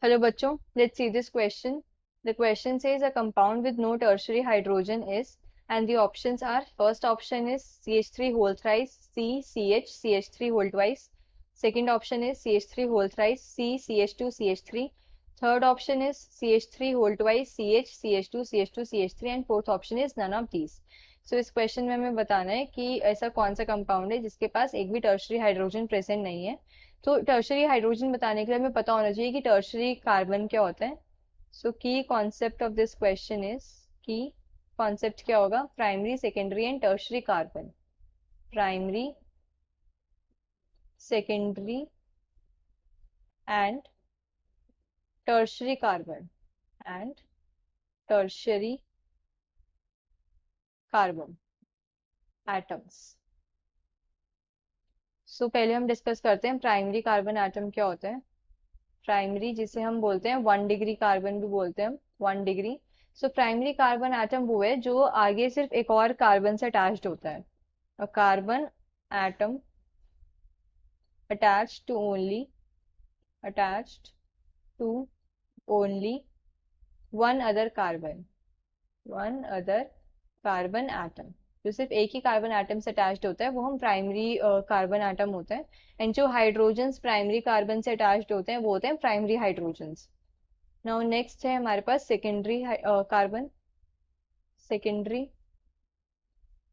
Hello bachcho, let's see this question. The question says a compound with no tertiary hydrogen is, and the options are, first option is CH3 whole thrice, C CH CH3 whole twice. Second option is CH3 whole thrice, C CH2 CH3. Third option is CH3 whole twice, CH CH2 CH2 CH3, and fourth option is none of these. So इस question में हमें बताना है कि ऐसा कौन सा compound है जिसके पास एक भी टर्शरी हाइड्रोजन प्रेजेंट नहीं है। तो टर्शरी हाइड्रोजन बताने के लिए हमें पता होना चाहिए कि टर्शरी कार्बन क्या होता है। सो की concept of this question is, की कॉन्सेप्ट क्या होगा, primary secondary and tertiary carbon. Primary secondary and tertiary carbon and tertiary carbon atoms. So पहले हम डिस्कस करते हैं प्राइमरी कार्बन एटम क्या होता है। प्राइमरी जिसे हम बोलते हैं 1 डिग्री कार्बन भी बोलते हैं हम, 1 degree. So primary carbon atom वो है जो आगे सिर्फ एक और कार्बन से अटैच्ड होता है। A carbon atom attached to only attached to only one other carbon, one other carbon atom. जो सिर्फ एक ही कार्बन एटम से अटैच्ड होता है वो हम प्राइमरी कार्बन एटम होता है। एंड जो हाइड्रोजन्स प्राइमरी कार्बन से अटैच्ड होते हैं वो होते हैं प्राइमरी हाइड्रोजन्स। नाउ नेक्स्ट है हमारे पास सेकेंडरी कार्बन। सेकेंडरी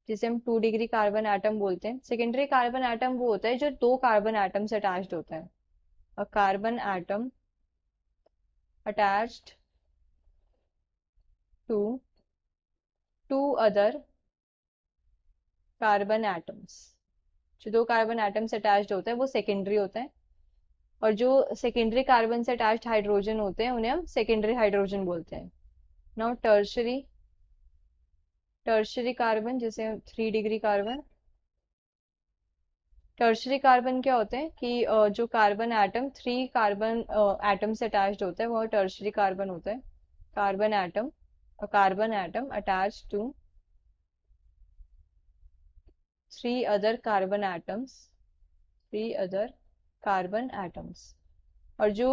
जिसे हम 2 डिग्री कार्बन एटम बोलते हैं। सेकेंडरी कार्बन एटम वो होता है जो दो कार्बन एटम से अटैच्ड होता है। A carbon atom attached to two other carbon atoms. जो दो कार्बन एटम से अटैच्ड होता है वो सेकेंडरी होता है। और जो सेकेंडरी कार्बन से अटैच्ड हाइड्रोजन होते हैं उन्हें हम सेकेंडरी हाइड्रोजन बोलते हैं। नाउ टर्शरी, टर्शरी कार्बन जिसे 3 डिग्री कार्बन। टर्शरी कार्बन क्या होते हैं कि जो कार्बन एटम 3 कार्बन एटम से अटैच्ड होता है वो टर्शरी कार्बन होता है। Carbon atom, carbon atom attach to 3 other carbon atoms, 3 other carbon atoms. और जो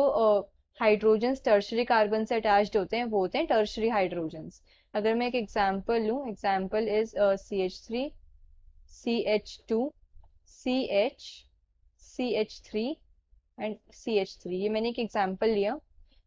हाइड्रोजन्स टर्शरी कार्बन से अटैच्ड होते हैं वो होते हैं टर्शरी हाइड्रोजन्स। अगर मैं एक एग्जांपल लूं, example is CH3 CH2 CH CH3 and CH3। ये मैंने एक एग्जांपल लिया।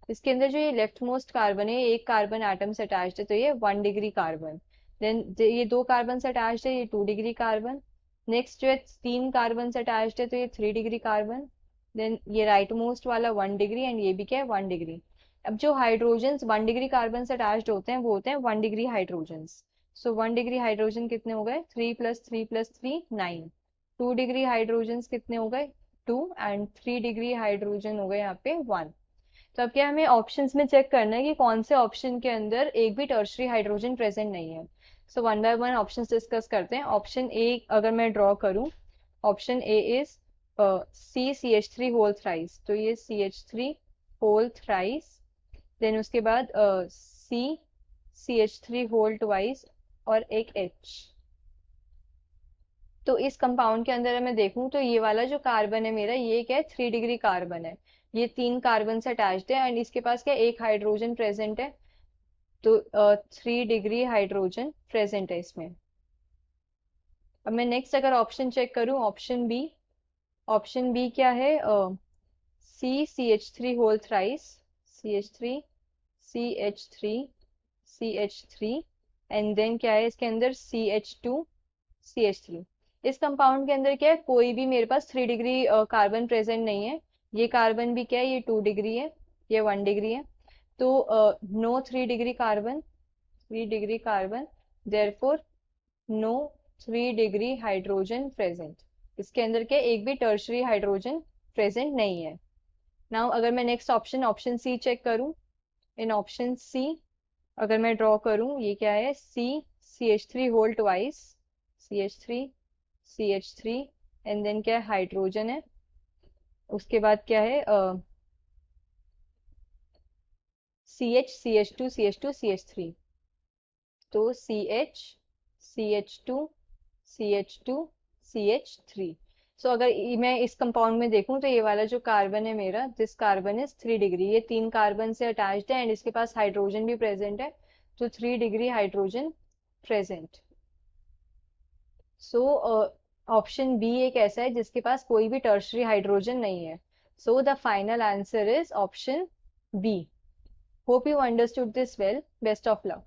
इसके अंदर जो ये लेफ्ट मोस्ट कार्बन है एक कार्बन एटम से अटैच्ड है तो ये 1 डिग्री कार्बन। देन ये दो कार्बन से अटैच्ड है, ये 2 डिग्री कार्बन। नेक्स्ट जो है 3 कार्बन से अटैच्ड है तो ये 3 डिग्री कार्बन। देन ये राइट मोस्ट वाला 1 डिग्री, एंड ये भी क्या है 1 डिग्री। अब जो हाइड्रोजन्स 1 डिग्री कार्बन से अटैच्ड होते हैं वो होते हैं 1 डिग्री हाइड्रोजन्स। सो 1 डिग्री हाइड्रोजन कितने हो गए, 3 + 3 + 3 9। 2 डिग्री हाइड्रोजन्स कितने हो गए, 2, एंड 3 डिग्री हाइड्रोजन हो गए यहाँ पे 1। तो अब क्या हमें ऑप्शंस में चेक करना है कि कौन से ऑप्शन के अंदर एक भी टर्शरी हाइड्रोजन प्रेजेंट नहीं है। So one by one options discuss करते हैं। ऑप्शन ए अगर मैं ड्रॉ करूं, option A is CH3 whole thrice. तो ये CH3 होल थ्राइस। देन उसके बाद CH3 होल ट्वाइस और एक H। तो इस कंपाउंड के अंदर मैं देखूं तो ये वाला जो कार्बन है मेरा, ये क्या है 3 डिग्री कार्बन है। ये 3 कार्बन से अटैच्ड है एंड इसके पास क्या एक हाइड्रोजन प्रेजेंट है। तो 3 डिग्री हाइड्रोजन प्रेजेंट है इसमें। अब मैं नेक्स्ट अगर ऑप्शन चेक करूं, ऑप्शन बी। ऑप्शन बी क्या है, CH3 whole thrice, CH3 CH3 CH3, and then क्या है इसके अंदर CH2 CH3। इस कंपाउंड के अंदर क्या है, कोई भी मेरे पास 3 डिग्री कार्बन प्रेजेंट नहीं है। ये कार्बन भी क्या है, ये 2 डिग्री है, ये 1 डिग्री है। तो no 3 degree carbon, 3 degree carbon, therefore no 3 degree hydrogen present. इसके अंदर क्या एक भी टर्शरी हाइड्रोजन प्रेजेंट नहीं है। नाउ अगर मैं next option, option C check करूं, इन ऑप्शन सी अगर मैं ड्रॉ करूं, ये क्या है CH3 whole twice, CH3 CH3, and then क्या है हाइड्रोजन है। उसके बाद क्या है CH CH2 CH2 CH3। तो CH CH2 CH2 CH3। सो अगर मैं इस कंपाउंड में देखूं तो ये वाला जो कार्बन है मेरा, दिस कार्बन इज 3 डिग्री, ये 3 कार्बन से अटैच्ड है एंड इसके पास हाइड्रोजन भी प्रेजेंट है, तो 3 degree hydrogen present. So option B एक ऐसा है जिसके पास कोई भी टर्शरी हाइड्रोजन नहीं है। So the final answer is option B. Hope you understood this well, best of luck.